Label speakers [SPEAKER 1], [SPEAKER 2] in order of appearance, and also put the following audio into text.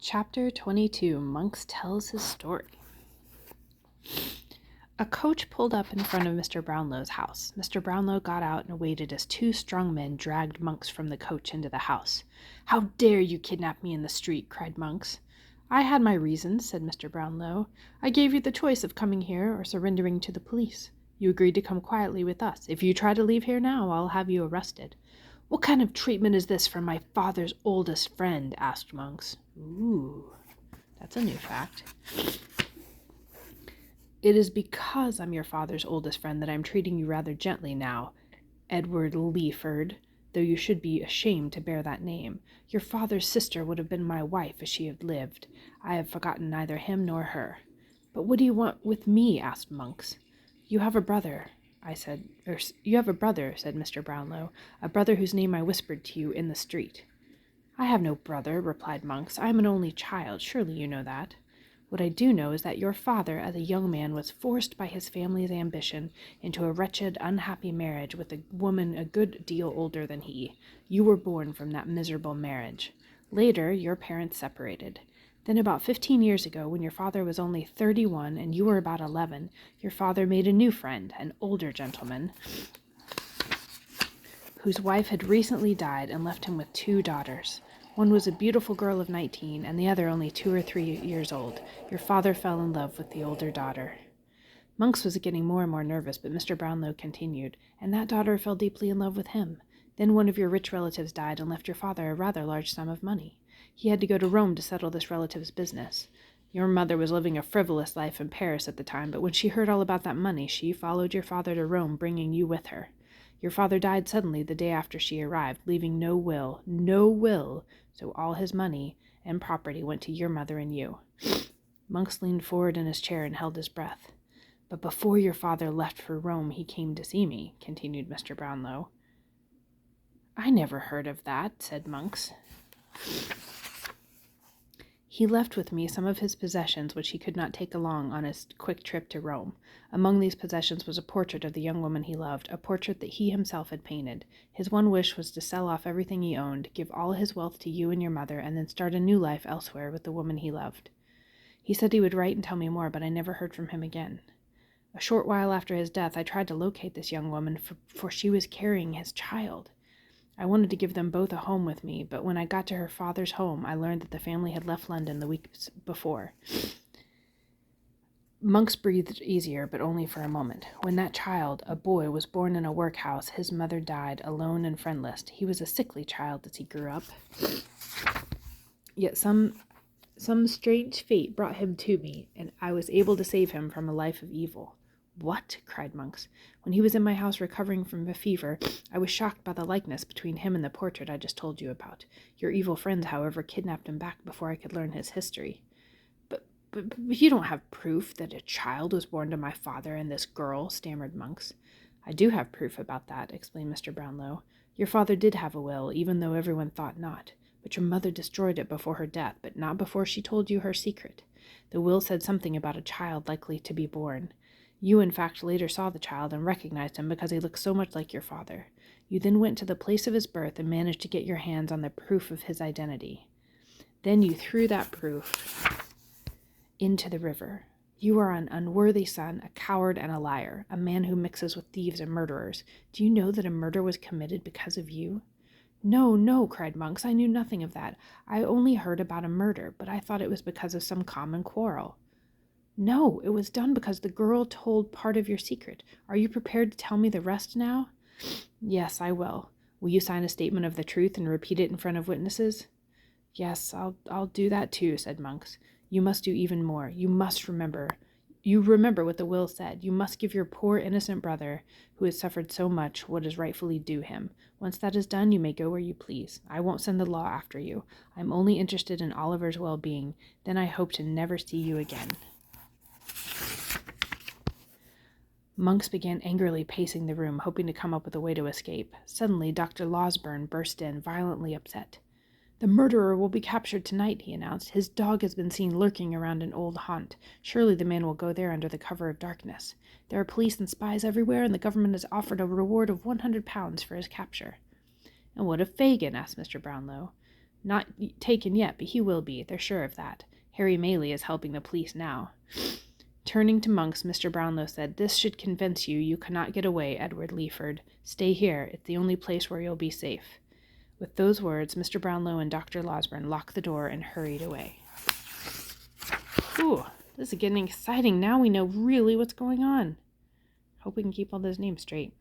[SPEAKER 1] Chapter 22. Monks tells his story. A coach pulled up in front of Mr. Brownlow's house. Mr. Brownlow got out and waited as two strong men dragged Monks from the coach into the house. "How dare you kidnap me in the street?" cried Monks. "I had my reasons," said Mr. Brownlow. "I gave you the choice of coming here or surrendering to the police. You agreed to come quietly with us. If you try to leave here now, I'll have you arrested." "What kind of treatment is this from my father's oldest friend?" asked Monks. Ooh, that's a new fact. "It is because I'm your father's oldest friend that I'm treating you rather gently now, Edward Leeford, though you should be ashamed to bear that name. Your father's sister would have been my wife if she had lived. I have forgotten neither him nor her." "But what do you want with me?" asked Monks. You have a brother," said Mr. Brownlow, "a brother whose name I whispered to you in the street." "I have no brother," replied Monks. "I am an only child. Surely you know that." "What I do know is that your father, as a young man, was forced by his family's ambition into a wretched, unhappy marriage with a woman a good deal older than he. You were born from that miserable marriage. Later, your parents separated. Then about 15 years ago, when your father was only 31 and you were about 11, your father made a new friend, an older gentleman, whose wife had recently died and left him with two daughters. One was a beautiful girl of 19, and the other only 2 or 3 years old. Your father fell in love with the older daughter." Monks was getting more and more nervous, but Mr. Brownlow continued, "And that daughter fell deeply in love with him. Then one of your rich relatives died and left your father a rather large sum of money. He had to go to Rome to settle this relative's business. Your mother was living a frivolous life in Paris at the time, but when she heard all about that money, she followed your father to Rome, bringing you with her. Your father died suddenly the day after she arrived, leaving no will, so all his money and property went to your mother and you." Monks leaned forward in his chair and held his breath. "But before your father left for Rome, he came to see me," continued Mr. Brownlow. "I never heard of that," said Monks. "He left with me some of his possessions which he could not take along on his quick trip to Rome. Among these possessions was a portrait of the young woman he loved, a portrait that he himself had painted. His one wish was to sell off everything he owned, give all his wealth to you and your mother, and then start a new life elsewhere with the woman he loved. He said he would write and tell me more, but I never heard from him again. A short while after his death, I tried to locate this young woman, for she was carrying his child. I wanted to give them both a home with me, but when I got to her father's home, I learned that the family had left London the week before." Monks breathed easier, but only for a moment. "When that child, a boy, was born in a workhouse, his mother died, alone and friendless. He was a sickly child as he grew up. Yet some strange fate brought him to me, and I was able to save him from a life of evil." "What?" cried Monks. "When he was in my house recovering from a fever, I was shocked by the likeness between him and the portrait I just told you about. Your evil friends, however, kidnapped him back before I could learn his history." But you don't have proof that a child was born to my father and this girl," stammered Monks. "I do have proof about that," explained Mr. Brownlow. "Your father did have a will, even though everyone thought not. But your mother destroyed it before her death, but not before she told you her secret. The will said something about a child likely to be born. You, in fact, later saw the child and recognized him because he looked so much like your father. You then went to the place of his birth and managed to get your hands on the proof of his identity. Then you threw that proof into the river. You are an unworthy son, a coward and a liar, a man who mixes with thieves and murderers. Do you know that a murder was committed because of you?" "No, no," cried Monks. "I knew nothing of that. I only heard about a murder, but I thought it was because of some common quarrel." "No, it was done because the girl told part of your secret. Are you prepared to tell me the rest now?" "Yes, I will. Will you sign a statement of the truth and repeat it in front of witnesses?" "Yes, I'll do that too," said Monks. "You must do even more. You remember what the will said. You must give your poor innocent brother, who has suffered so much, what is rightfully due him. Once that is done, you may go where you please. I won't send the law after you. I'm only interested in Oliver's well-being. Then I hope to never see you again." Monks began angrily pacing the room, hoping to come up with a way to escape. Suddenly, Dr. Losberne burst in, violently upset. "The murderer will be captured tonight," he announced. "His dog has been seen lurking around an old haunt. Surely the man will go there under the cover of darkness. There are police and spies everywhere, and the government has offered a reward of £100 for his capture." "And what of Fagin?" asked Mr. Brownlow. Not taken yet, but he will be. They're sure of that. Harry Maylie is helping the police now. Turning to Monks, Mr. Brownlow said, "This should convince you you cannot get away, Edward Leaford. Stay here. It's the only place where you'll be safe." With those words, Mr. Brownlow and Dr. Losberne locked the door and hurried away. Ooh, this is getting exciting. Now we know really what's going on. Hope we can keep all those names straight.